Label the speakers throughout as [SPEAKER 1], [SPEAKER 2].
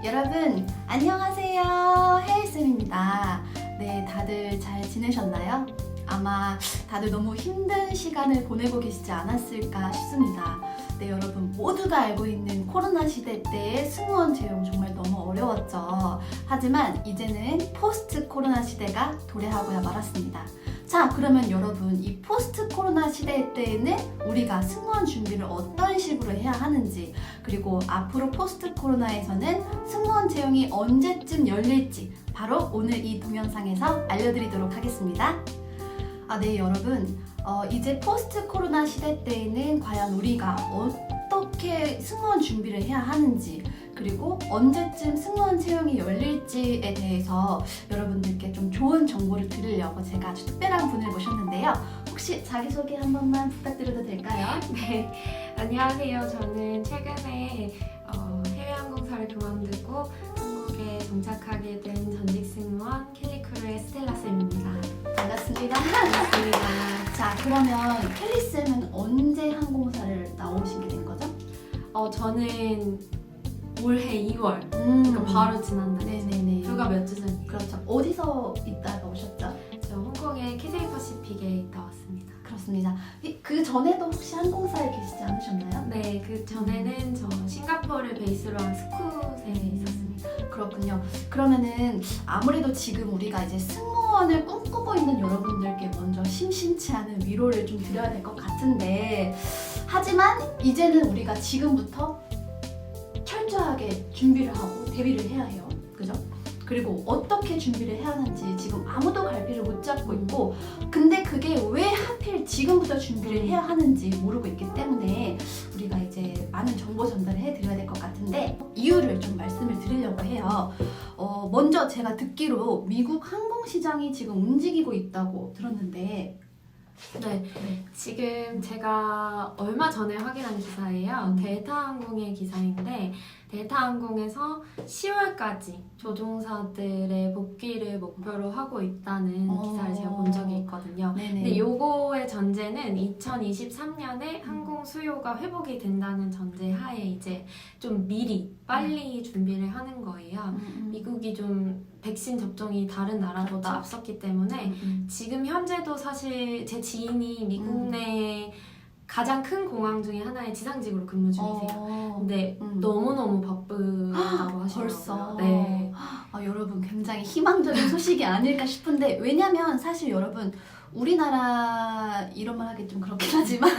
[SPEAKER 1] 여러분 안녕하세요, 혜일쌤입니다. 네, 다들 잘 지내셨나요? 아마 다들 너무 힘든 시간을 보내고 계시지 않았을까 싶습니다. 네, 여러분 모두가 알고 있는 코로나 시대 때의 승무원 채용 정말 너무 어려웠죠. 하지만 이제는 포스트 코로나 시대가 도래하고야 말았습니다. 자, 그러면 여러분 이 포스트 코로나 시대 때에는 우리가 승무원 준비를 어떤 식으로 해야 하는지, 그리고 앞으로 포스트 코로나에서는 승무원 채용이 언제쯤 열릴지 바로 오늘 이 동영상에서 알려드리도록 하겠습니다. 네, 여러분 이제 포스트 코로나 시대 때에는 과연 우리가 어떻게 승무원 준비를 해야 하는지, 그리고 언제쯤 승무원 채용이 열릴지에 대해서 여러분들께 좀 좋은 정보를 드리려고 제가 아주 특별한 분을 모셨는데요. 혹시 자기소개 한 번만 부탁드려도 될까요?
[SPEAKER 2] 네, 안녕하세요. 저는 최근에 해외항공사를 그만두고 한국에 정착하게 된 전직 승무원 캘리크루의 스텔라쌤입니다.
[SPEAKER 1] 반갑습니다.
[SPEAKER 2] 반갑습니다.
[SPEAKER 1] 자, 그러면 켈리쌤은 언제 항공사를 나오시게 된 거죠?
[SPEAKER 2] 저는 올해 2월, 그러니까 바로 지난달에
[SPEAKER 1] 네네네.
[SPEAKER 2] 불과 몇 주 전이에요.
[SPEAKER 1] 그렇죠. 어디서 있다가 오셨죠?
[SPEAKER 2] 저 홍콩의 캐세이 퍼시픽에 있다 왔습니다.
[SPEAKER 1] 그렇습니다. 그 전에도 혹시 항공사에 계시지 않으셨나요?
[SPEAKER 2] 네, 그 전에는 저 싱가포르를 베이스로 한 스쿠트에 있었습니다.
[SPEAKER 1] 그렇군요. 그러면은 아무래도 지금 우리가 이제 승무원을 꿈꾸고 있는 여러분들께 먼저 심심치 않은 위로를 좀 드려야 될 것 같은데, 하지만 이제는 우리가 지금부터 철저하게 준비를 하고 대비를 해야 해요. 그죠? 그리고 어떻게 준비를 해야 하는지 지금 아무도 갈피를 못 잡고 있고, 근데 그게 왜 하필 지금부터 준비를 해야 하는지 모르고 있기 때문에 우리가 이제 많은 정보 전달을 해드려야 될 것 같은데, 이유를 좀 말씀을 드리려고 해요. 먼저 제가 듣기로 미국 항공시장이 지금 움직이고 있다고 들었는데.
[SPEAKER 2] 네, 지금 제가 얼마 전에 확인한 기사예요. 델타항공의 기사인데, 델타항공에서 10월까지 조종사들의 복귀를 목표로 하고 있다는 기사를 제가 본 적이 있거든요.
[SPEAKER 1] 네네.
[SPEAKER 2] 근데 요거의 전제는 2023년에 항공 수요가 회복이 된다는 전제 하에 이제 좀 미리 빨리 준비를 하는 거예요. 미국이 좀 백신 접종이 다른 나라보다
[SPEAKER 1] 그렇죠.
[SPEAKER 2] 앞섰기 때문에 지금 현재도 사실 제 지인이 미국 내 가장 큰 공항 중에 하나의 지상직으로 근무 중이세요. 근데 너무너무 바쁘다고 하시더라고요.
[SPEAKER 1] 벌써.
[SPEAKER 2] 네.
[SPEAKER 1] 여러분 굉장히 희망적인 소식이 아닐까 싶은데, 왜냐면 사실 여러분 우리나라, 이런 말 하기 좀 그렇긴 하지만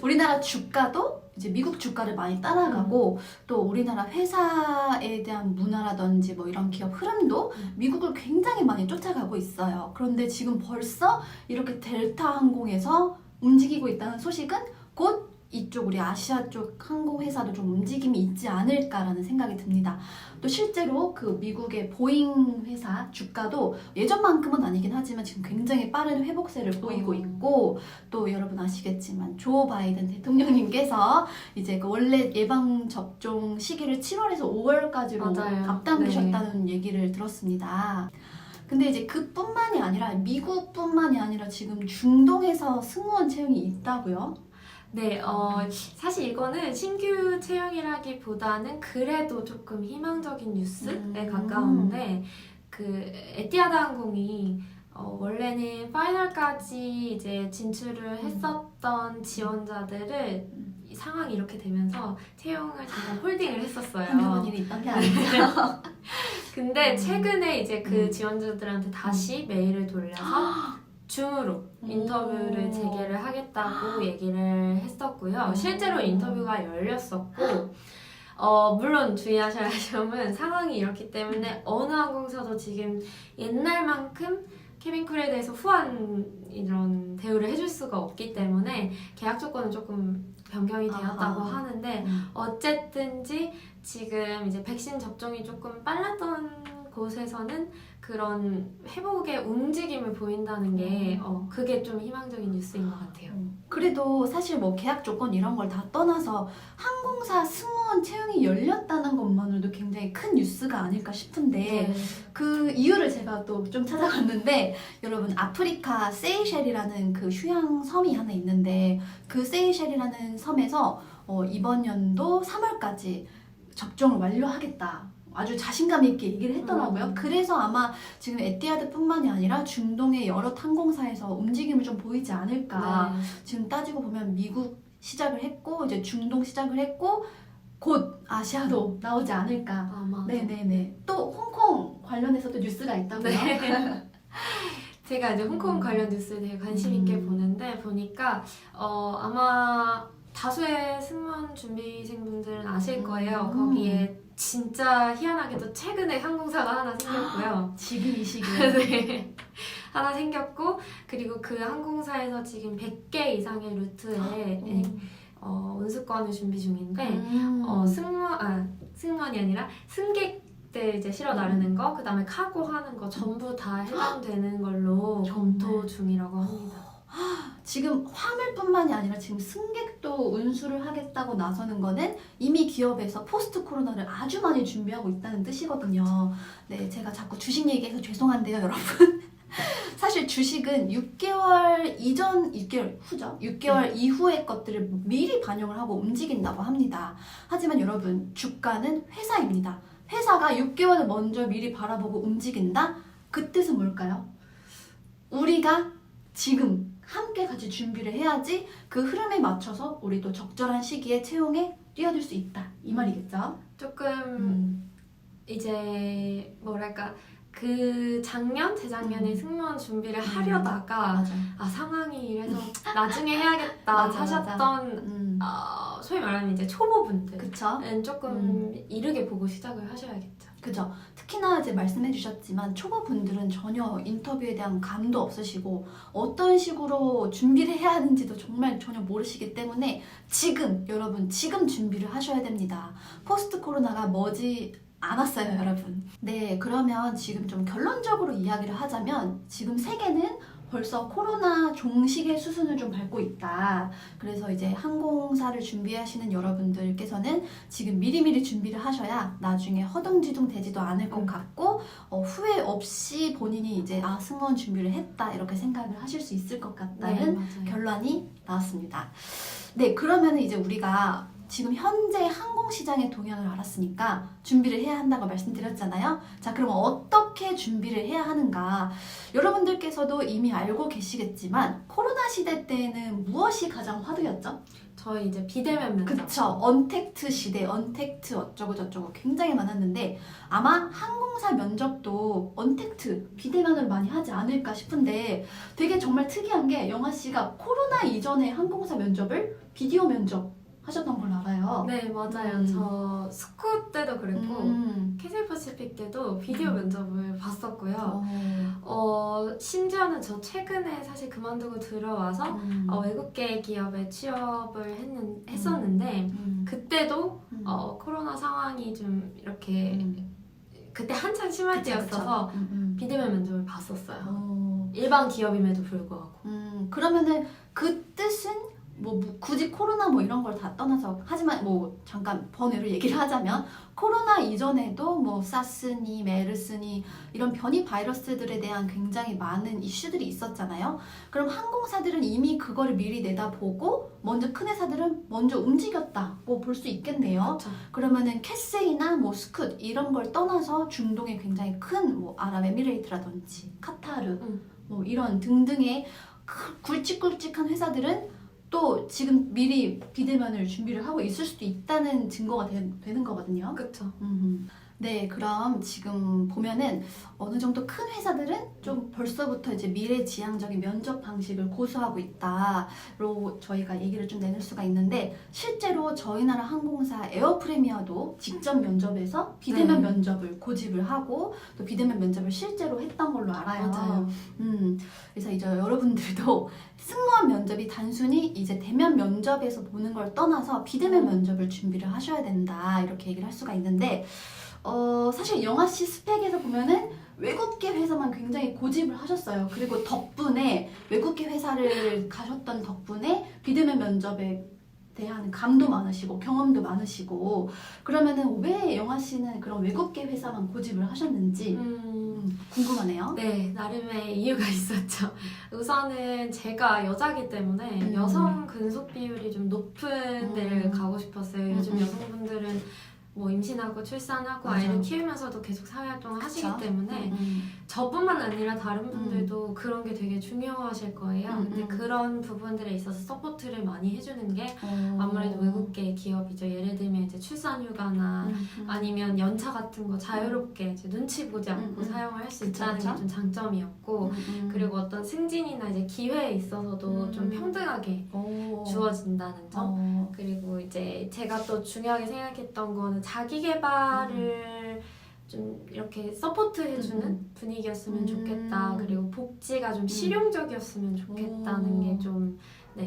[SPEAKER 1] 우리나라 주가도 이제 미국 주가를 많이 따라가고, 또 우리나라 회사에 대한 문화라든지 뭐 이런 기업 흐름도 미국을 굉장히 많이 쫓아가고 있어요. 그런데 지금 벌써 이렇게 델타 항공에서 움직이고 있다는 소식은 곧 이쪽 우리 아시아 쪽 항공회사도 좀 움직임이 있지 않을까라는 생각이 듭니다. 또 실제로 그 미국의 보잉 회사 주가도 예전만큼은 아니긴 하지만 지금 굉장히 빠른 회복세를 보이고 있고, 또 여러분 아시겠지만 조 바이든 대통령님께서 이제 그 원래 예방 접종 시기를 7월에서 5월까지로
[SPEAKER 2] 맞아요.
[SPEAKER 1] 앞당기셨다는 얘기를 들었습니다. 근데 이제 그뿐만이 아니라 미국뿐만이 아니라 지금 중동에서 승무원 채용이 있다고요?
[SPEAKER 2] 네, 사실 이거는 신규 채용이라기보다는 그래도 조금 희망적인 뉴스에 가까운데, 그 에티하드 항공이 원래는 파이널까지 이제 진출을 했었던 지원자들을 이 상황이 이렇게 되면서 채용을 잠깐 홀딩을 했었어요.
[SPEAKER 1] 한두 일이 있던 게 아니죠.
[SPEAKER 2] 근데 최근에 이제 그 지원자들한테 다시 메일을 돌려서 줌으로 인터뷰를 재개를 하겠다고 얘기를 했었고요. 실제로 인터뷰가 열렸었고, 물론 주의하셔야 할 점은 상황이 이렇기 때문에 어느 항공사도 지금 옛날만큼 캐빈 크루에 대해서 후한 이런 대우를 해줄 수가 없기 때문에 계약 조건은 조금 변경이 되었다고 하는데, 어쨌든지 지금 이제 백신 접종이 조금 빨랐던 곳에서는 그런 회복의 움직임을 보인다는 게 그게 좀 희망적인 뉴스인 것 같아요.
[SPEAKER 1] 그래도 사실 뭐 계약 조건 이런 걸 다 떠나서 항공사 승무원 채용이 열렸다는 것만으로도 굉장히 큰 뉴스가 아닐까 싶은데, 그 이유를 제가 또 좀 찾아봤는데, 여러분 아프리카 세이셸이라는 그 휴양 섬이 하나 있는데, 그 세이셸이라는 섬에서 이번 연도 3월까지 접종을 완료하겠다 아주 자신감 있게 얘기를 했더라고요. 그래서 아마 지금 에티하드뿐만이 아니라 중동의 여러 항공사에서 움직임을 좀 보이지 않을까.
[SPEAKER 2] 네.
[SPEAKER 1] 지금 따지고 보면 미국 시작을 했고 이제 중동 시작을 했고 곧 아시아도 나오지 않을까.
[SPEAKER 2] 아마.
[SPEAKER 1] 네네네. 또 홍콩 관련해서도 뉴스가 있다고요.
[SPEAKER 2] 네. 제가 이제 홍콩 관련 뉴스를 되게 관심 있게 보는데 보니까 아마 다수의 승무원 준비생분들은 아실 거예요. 거기에 진짜 희한하게도 최근에 항공사가 하나 생겼고요.
[SPEAKER 1] 지금 이 시기에.
[SPEAKER 2] 네. 하나 생겼고 그리고 그 항공사에서 지금 100개 이상의 루트에 운수권을 준비 중인데 승무원이 아니라 승객들 이제 실어 나르는 거, 그 다음에 카고 하는 거 전부 다 해당되는 걸로 검토 중이라고 합니다.
[SPEAKER 1] 지금 화물뿐만이 아니라 지금 승객도 운수를 하겠다고 나서는 거는 이미 기업에서 포스트 코로나를 아주 많이 준비하고 있다는 뜻이거든요. 네, 제가 자꾸 주식 얘기해서 죄송한데요, 여러분. 사실 주식은 6개월 이전, 6개월 후죠. 6개월 이후의 것들을 미리 반영을 하고 움직인다고 합니다. 하지만 여러분, 주가는 회사입니다. 회사가 6개월을 먼저 미리 바라보고 움직인다? 그 뜻은 뭘까요? 우리가 지금 함께 같이 준비를 해야지 그 흐름에 맞춰서 우리도 적절한 시기에 채용에 뛰어들 수 있다. 이 말이겠죠?
[SPEAKER 2] 조금 이제 뭐랄까 그 재작년에 승무원 준비를 하려다가
[SPEAKER 1] 맞아.
[SPEAKER 2] 상황이 이래서 나중에 해야겠다
[SPEAKER 1] 맞아,
[SPEAKER 2] 하셨던 소위 말하면 이제 초보분들은
[SPEAKER 1] 그쵸?
[SPEAKER 2] 조금 이르게 보고 시작을 하셔야겠죠.
[SPEAKER 1] 그죠. 특히나 이제 말씀해 주셨지만 초보분들은 전혀 인터뷰에 대한 감도 없으시고 어떤 식으로 준비를 해야 하는지도 정말 전혀 모르시기 때문에 여러분 지금 준비를 하셔야 됩니다. 포스트 코로나가 머지 않았어요, 여러분. 네, 그러면 지금 좀 결론적으로 이야기를 하자면 지금 세계는 벌써 코로나 종식의 수순을 좀 밟고 있다. 그래서 이제 항공사를 준비하시는 여러분들께서는 지금 미리미리 준비를 하셔야 나중에 허둥지둥 되지도 않을 것 같고 후회 없이 본인이 이제 승무원 준비를 했다 이렇게 생각을 하실 수 있을 것 같다는 결론이 나왔습니다. 네, 그러면 이제 우리가 지금 현재 항공시장의 동향을 알았으니까 준비를 해야 한다고 말씀드렸잖아요. 자, 그럼 어떻게 준비를 해야 하는가? 여러분들께서도 이미 알고 계시겠지만 코로나 시대 때는 무엇이 가장 화두였죠?
[SPEAKER 2] 저희 이제 비대면 면접.
[SPEAKER 1] 그쵸. 언택트 시대, 언택트 어쩌고 저쩌고 굉장히 많았는데 아마 항공사 면접도 언택트, 비대면으로 많이 하지 않을까 싶은데 되게 정말 특이한 게 영아 씨가 코로나 이전에 항공사 면접을 비디오 면접 하셨던 걸로 알아요.
[SPEAKER 2] 네, 맞아요. 저 스쿠 때도 그랬고 캐슬 퍼시픽 때도 비디오 면접을 봤었고요. 심지어는 저 최근에 사실 그만두고 들어와서 외국계 기업에 취업을 했었는데 그때도 코로나 상황이 좀 이렇게 그때 한창 심할 때였어서 비대면 면접을 봤었어요. 일반 기업임에도 불구하고.
[SPEAKER 1] 그러면은 그 뜻은 굳이 코로나 이런 걸 다 떠나서 하지만 잠깐 번외로 얘기를 하자면 코로나 이전에도 사스니 메르스니 이런 변이 바이러스들에 대한 굉장히 많은 이슈들이 있었잖아요. 그럼 항공사들은 이미 그거를 미리 내다보고 먼저 큰 회사들은 먼저 움직였다고 볼 수 있겠네요.
[SPEAKER 2] 그쵸.
[SPEAKER 1] 그러면은 캐세이나 스쿶 이런 걸 떠나서 중동에 굉장히 큰 아랍에미레이트라든지 카타르 이런 등등의 굵직굵직한 회사들은 또 지금 미리 비대면을 준비를 하고 있을 수도 있다는 증거가 되는 거거든요.
[SPEAKER 2] 그쵸.
[SPEAKER 1] 네, 그럼 지금 보면은 어느 정도 큰 회사들은 좀 벌써부터 이제 미래지향적인 면접 방식을 고수하고 있다로 저희가 얘기를 좀 내놓을 수가 있는데 실제로 저희 나라 항공사 에어프리미어도 직접 면접에서 비대면 면접을 고집을 하고 또 비대면 면접을 실제로 했던 걸로 알아요.
[SPEAKER 2] 맞아요.
[SPEAKER 1] 그래서 이제 여러분들도 승무원 면접이 단순히 이제 대면 면접에서 보는 걸 떠나서 비대면 면접을 준비를 하셔야 된다 이렇게 얘기를 할 수가 있는데 사실 영아 씨 스펙에서 보면은 외국계 회사만 굉장히 고집을 하셨어요. 그리고 덕분에 외국계 회사를 가셨던 덕분에 비대면 면접에 대한 감도 많으시고 경험도 많으시고 그러면은 왜 영아 씨는 그런 외국계 회사만 고집을 하셨는지 궁금하네요.
[SPEAKER 2] 네, 나름의 이유가 있었죠. 우선은 제가 여자기 때문에 여성 근속 비율이 좀 높은 데를 가고 싶었어요. 요즘 여성분들은 뭐 임신하고 출산하고
[SPEAKER 1] 맞아.
[SPEAKER 2] 아이를 키우면서도 계속 사회활동을 하시기
[SPEAKER 1] 그쵸?
[SPEAKER 2] 때문에 저뿐만 아니라 다른 분들도 그런 게 되게 중요하실 거예요. 근데 그런 부분들에 있어서 서포트를 많이 해주는 게 아무래도 외국계 기업이죠. 예를 들면 이제 출산휴가나 아니면 연차 같은 거 자유롭게 이제 눈치 보지 않고 사용을 할 수
[SPEAKER 1] 그쵸,
[SPEAKER 2] 있다는
[SPEAKER 1] 그쵸?
[SPEAKER 2] 게 좀 장점이었고 그리고 어떤 승진이나 이제 기회에 있어서도 좀 평등하게 주어진다는 점 그리고 이제 제가 또 중요하게 생각했던 거는 자기 개발을 좀 이렇게 서포트해주는 분위기였으면 좋겠다. 그리고 복지가 좀 실용적이었으면 좋겠다는 게 좀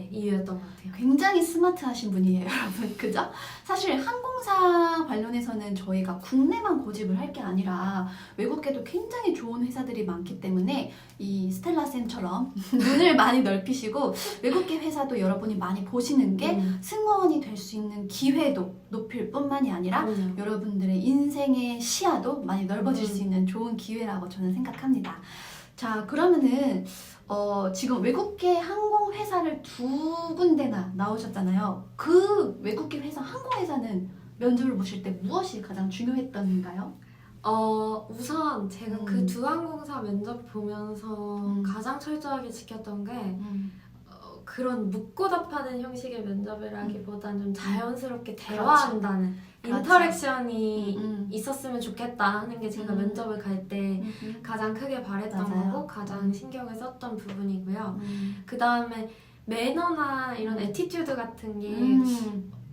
[SPEAKER 2] 이유였던 것 같아요.
[SPEAKER 1] 굉장히 스마트하신 분이에요, 여러분. 그죠? 사실 항공사 관련해서는 저희가 국내만 고집을 할 게 아니라 외국에도 굉장히 좋은 회사들이 많기 때문에 이 스텔라쌤처럼 눈을 많이 넓히시고 외국계 회사도 여러분이 많이 보시는 게 승무원이 될 수 있는 기회도 높일 뿐만이 아니라 여러분들의 인생의 시야도 많이 넓어질 수 있는 좋은 기회라고 저는 생각합니다. 자, 그러면은 지금 외국계 항공회사를 2군데나 나오셨잖아요. 그 외국계 회사, 항공회사는 면접을 보실 때 무엇이 가장 중요했던가요?
[SPEAKER 2] 우선 제가 그 두 항공사 면접 보면서 가장 철저하게 지켰던 게 그런 묻고 답하는 형식의 면접을 하기보단 좀 자연스럽게 대화한다는 인터랙션이 있었으면 좋겠다 하는 게 제가 면접을 갈 때 가장 크게 바랬던
[SPEAKER 1] 맞아요.
[SPEAKER 2] 거고 가장 신경을 썼던 부분이고요. 그 다음에 매너나 이런 애티튜드 같은 게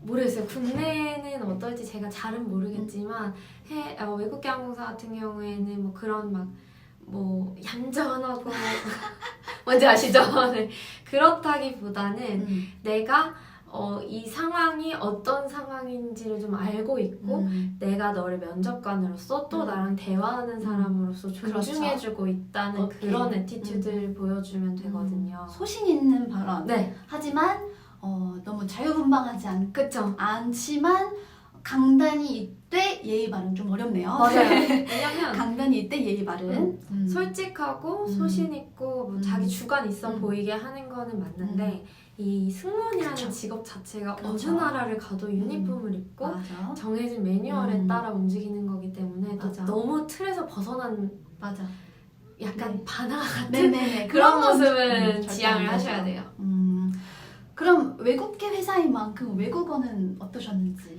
[SPEAKER 2] 모르겠어요. 국내는 어떨지 제가 잘은 모르겠지만 외국계 항공사 같은 경우에는 뭐 그런 막 뭐 얌전하고 뭔지 아시죠? 네. 그렇다기보다는 내가 이 상황이 어떤 상황인지를 좀 알고 있고 내가 너를 면접관으로서 또 나랑 대화하는 사람으로서 존중해주고 있다는 그런 애티튜드를 보여주면 되거든요.
[SPEAKER 1] 소신 있는 발언.
[SPEAKER 2] 네.
[SPEAKER 1] 하지만 너무 자유분방하지
[SPEAKER 2] 그쵸?
[SPEAKER 1] 않지만 강단이 이때 예의 바른 좀 어렵네요.
[SPEAKER 2] 맞아요. 왜냐면
[SPEAKER 1] 강단이 이때 예의 바른.
[SPEAKER 2] 솔직하고 소신 있고 뭐 자기 주관 있어 보이게 하는 거는 맞는데 이 승무원이라는
[SPEAKER 1] 그쵸.
[SPEAKER 2] 직업 자체가
[SPEAKER 1] 그쵸.
[SPEAKER 2] 어느 나라를 가도 유니폼을 입고
[SPEAKER 1] 맞아.
[SPEAKER 2] 정해진 매뉴얼에 따라 움직이는 거기 때문에 또
[SPEAKER 1] 맞아.
[SPEAKER 2] 너무 틀에서 벗어난
[SPEAKER 1] 맞아.
[SPEAKER 2] 약간
[SPEAKER 1] 네.
[SPEAKER 2] 바나 같은
[SPEAKER 1] 네네네.
[SPEAKER 2] 그런
[SPEAKER 1] 건
[SPEAKER 2] 모습은
[SPEAKER 1] 절대
[SPEAKER 2] 지향을
[SPEAKER 1] 안
[SPEAKER 2] 하셔야
[SPEAKER 1] 되죠.
[SPEAKER 2] 돼요.
[SPEAKER 1] 그럼 외국계 회사인 만큼 외국어는 어떠셨는지?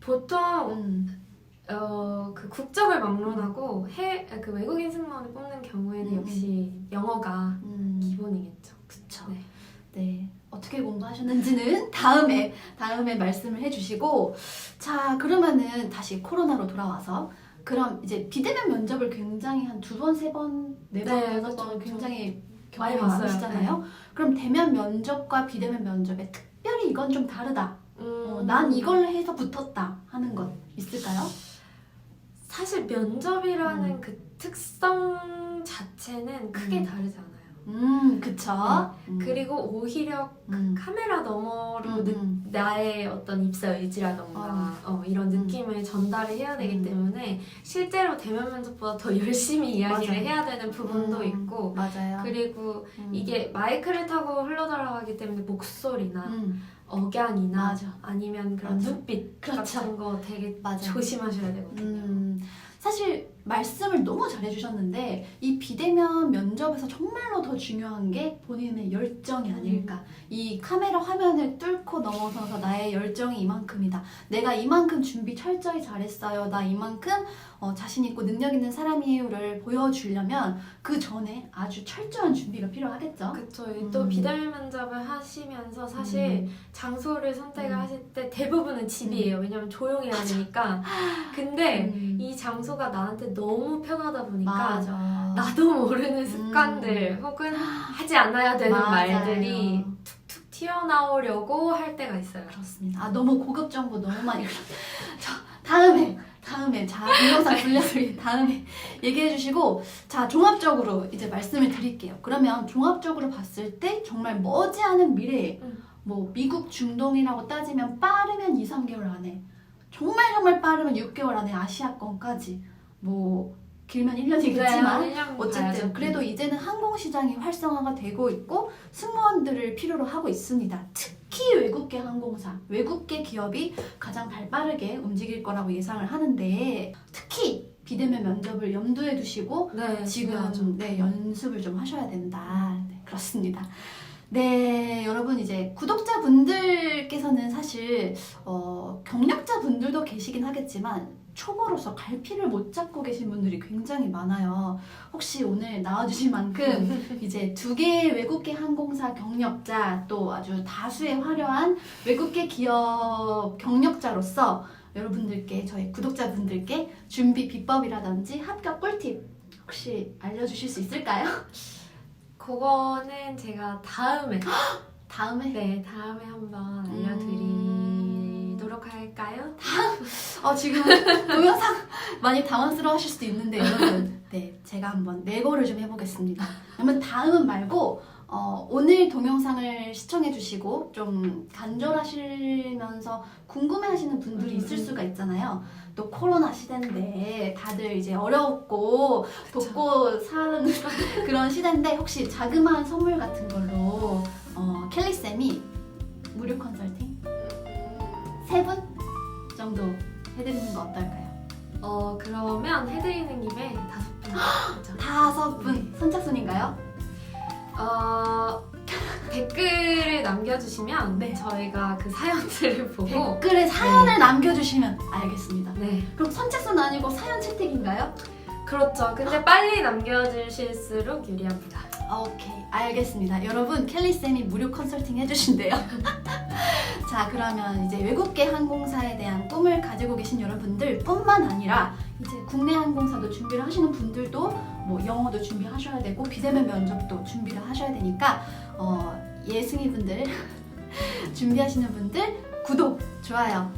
[SPEAKER 2] 보통 그 국적을 막론하고 그 외국인 승무원을 뽑는 경우에는 역시 영어가 기본이겠죠.
[SPEAKER 1] 그쵸.
[SPEAKER 2] 네.
[SPEAKER 1] 네. 어떻게 공부하셨는지는 다음에 말씀을 해주시고, 자, 그러면은 다시 코로나로 돌아와서, 그럼 이제 비대면 면접을 굉장히 한 2번, 3번, 4번,
[SPEAKER 2] 네,
[SPEAKER 1] 5번
[SPEAKER 2] 그렇죠.
[SPEAKER 1] 굉장히
[SPEAKER 2] 많이
[SPEAKER 1] 경험이
[SPEAKER 2] 봤어요.
[SPEAKER 1] 많으시잖아요. 그럼 대면 면접과 비대면 면접에 특별히 이건 좀 다르다. 난 이걸 해서 붙었다 하는 것 있을까요?
[SPEAKER 2] 사실 면접이라는 그 특성 자체는 크게 다르지 않아요.
[SPEAKER 1] 그쵸.
[SPEAKER 2] 그리고 오히려 카메라 너머로 나의 어떤 입사 의지라던가 이런 느낌을 전달해야 되기 때문에 실제로 대면 면접보다 더 열심히 이야기를
[SPEAKER 1] 맞아요.
[SPEAKER 2] 해야 되는 부분도 있고
[SPEAKER 1] 맞아요.
[SPEAKER 2] 그리고 이게 마이크를 타고 흘러들어가기 때문에 목소리나 억양이나
[SPEAKER 1] 맞아.
[SPEAKER 2] 아니면 그런
[SPEAKER 1] 맞아.
[SPEAKER 2] 눈빛
[SPEAKER 1] 그렇죠.
[SPEAKER 2] 같은 거 되게
[SPEAKER 1] 맞아.
[SPEAKER 2] 조심하셔야 되거든요.
[SPEAKER 1] 사실 말씀을 너무 잘해주셨는데 이 비대면 면접에서 정말로 더 중요한 게 본인의 열정이 아닐까. 이 카메라 화면을 뚫고 넘어서서 나의 열정이 이만큼이다. 내가 이만큼 준비 철저히 잘했어요. 나 이만큼 자신 있고 능력 있는 사람이에요를 보여주려면 그 전에 아주 철저한 준비가 필요하겠죠.
[SPEAKER 2] 그쵸. 또 비대면 면접을 하시면서 사실 장소를 선택을 하실 때 대부분은 집이에요. 왜냐면 조용해야 되니까. 근데 이 장소가 나한테 너무 편하다 보니까
[SPEAKER 1] 맞아.
[SPEAKER 2] 나도 모르는 습관들 혹은 하지 않아야 되는
[SPEAKER 1] 맞아요.
[SPEAKER 2] 말들이 툭툭 튀어나오려고 할 때가 있어요.
[SPEAKER 1] 그렇습니다. 아, 너무 고급 정보 너무 많이 저 다음에 자 동영상 돌려서 다음에 얘기해 주시고 자 종합적으로 이제 말씀을 드릴게요. 그러면 종합적으로 봤을 때 정말 머지않은 미래에 뭐 미국 중동이라고 따지면 빠르면 2-3개월 안에 정말 빠르면 6개월 안에 아시아권까지 뭐 길면 1년이겠지만
[SPEAKER 2] 네, 1년
[SPEAKER 1] 어쨌든
[SPEAKER 2] 가야죠.
[SPEAKER 1] 그래도 이제는 항공시장이 활성화가 되고 있고 승무원들을 필요로 하고 있습니다. 특히 외국계 항공사, 외국계 기업이 가장 발빠르게 움직일 거라고 예상을 하는데 특히 비대면 면접을 염두에 두시고
[SPEAKER 2] 네,
[SPEAKER 1] 지금
[SPEAKER 2] 중요하죠.
[SPEAKER 1] 연습을 좀 하셔야 된다. 네, 그렇습니다. 네, 여러분 이제 구독자분들께서는 사실 경력자분들도 계시긴 하겠지만 초보로서 갈피를 못 잡고 계신 분들이 굉장히 많아요. 혹시 오늘 나와주신 만큼 이제 2개의 외국계 항공사 경력자 또 아주 다수의 화려한 외국계 기업 경력자로서 여러분들께 저희 구독자분들께 준비 비법이라든지 합격 꿀팁 혹시 알려주실 수 있을까요?
[SPEAKER 2] 그거는 제가 다음에
[SPEAKER 1] 다음에
[SPEAKER 2] 다음에 한번 알려드리도록 할까요?
[SPEAKER 1] 지금 동영상 많이 당황스러워 하실 수도 있는데 여러분 제가 한번 내고를 좀 해보겠습니다. 그러면 다음은 말고 오늘 동영상을 시청해 주시고 좀 간절하시면서 궁금해 하시는 분들이 있을 수가 있잖아요. 또 코로나 시대인데 다들 이제 어렵고 돕고 사는 그런 시대인데 혹시 자그마한 선물 같은 걸로 켈리쌤이 무료 컨설팅 3분 정도 해드리는 거 어떨까요?
[SPEAKER 2] 그러면 해드리는 김에 5분.
[SPEAKER 1] 5분 선착순인가요?
[SPEAKER 2] 댓글을 남겨주시면
[SPEAKER 1] 네.
[SPEAKER 2] 저희가 그 사연들을 보고
[SPEAKER 1] 댓글에 사연을 남겨주시면 알겠습니다.
[SPEAKER 2] 네,
[SPEAKER 1] 그럼 선착순 아니고 사연 채택인가요?
[SPEAKER 2] 그렇죠. 근데 빨리 남겨주실수록 유리합니다.
[SPEAKER 1] 오케이, 알겠습니다. 여러분, 켈리쌤이 무료 컨설팅 해주신대요. 자, 그러면 이제 외국계 항공사에 대한 꿈을 가지고 계신 여러분들 뿐만 아니라 이제 국내 항공사도 준비를 하시는 분들도 뭐 영어도 준비하셔야 되고 비대면 면접도 준비를 하셔야 되니까 예승이 분들 준비하시는 분들 구독, 좋아요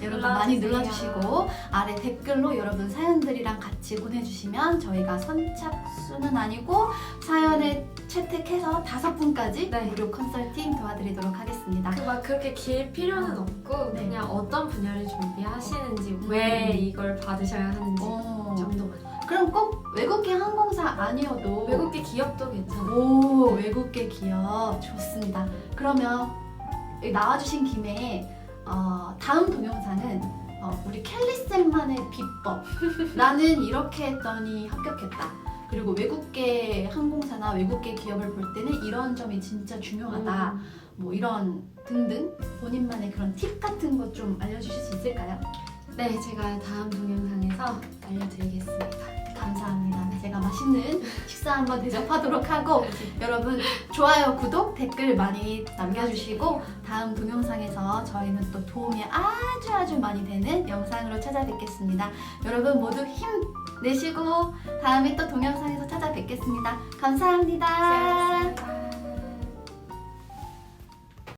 [SPEAKER 1] 여러분 많이 눌러주시고 아래 댓글로 여러분 사연들이랑 같이 보내주시면 저희가 선착순은 아니고 사연을 채택해서 5분까지
[SPEAKER 2] 네.
[SPEAKER 1] 무료 컨설팅 도와드리도록 하겠습니다.
[SPEAKER 2] 막 그렇게 길 필요는 없고
[SPEAKER 1] 네.
[SPEAKER 2] 그냥 어떤 분야를 준비하시는지 왜 이걸 받으셔야 하는지 정도만.
[SPEAKER 1] 그럼 꼭 외국계 항공사 아니어도
[SPEAKER 2] 외국계 기업도 괜찮아요.
[SPEAKER 1] 오, 외국계 기업 좋습니다. 그러면 여기 나와주신 김에 다음 동영상은 우리 켈리쌤만의 비법 나는 이렇게 했더니 합격했다. 그리고 외국계 항공사나 외국계 기업을 볼 때는 이런 점이 진짜 중요하다. 뭐 이런 등등 본인만의 그런 팁 같은 것 좀 알려주실 수 있을까요?
[SPEAKER 2] 네, 제가 다음 동영상에서 알려드리겠습니다.
[SPEAKER 1] 감사합니다. 제가 맛있는 식사 한번 대접하도록 하고 여러분 좋아요, 구독, 댓글 많이 남겨주시고 다음 동영상에서 저희는 또 도움이 아주 많이 되는 영상으로 찾아뵙겠습니다. 여러분 모두 힘내시고 다음에 또 동영상에서 찾아뵙겠습니다. 감사합니다.
[SPEAKER 2] 수고하셨습니다.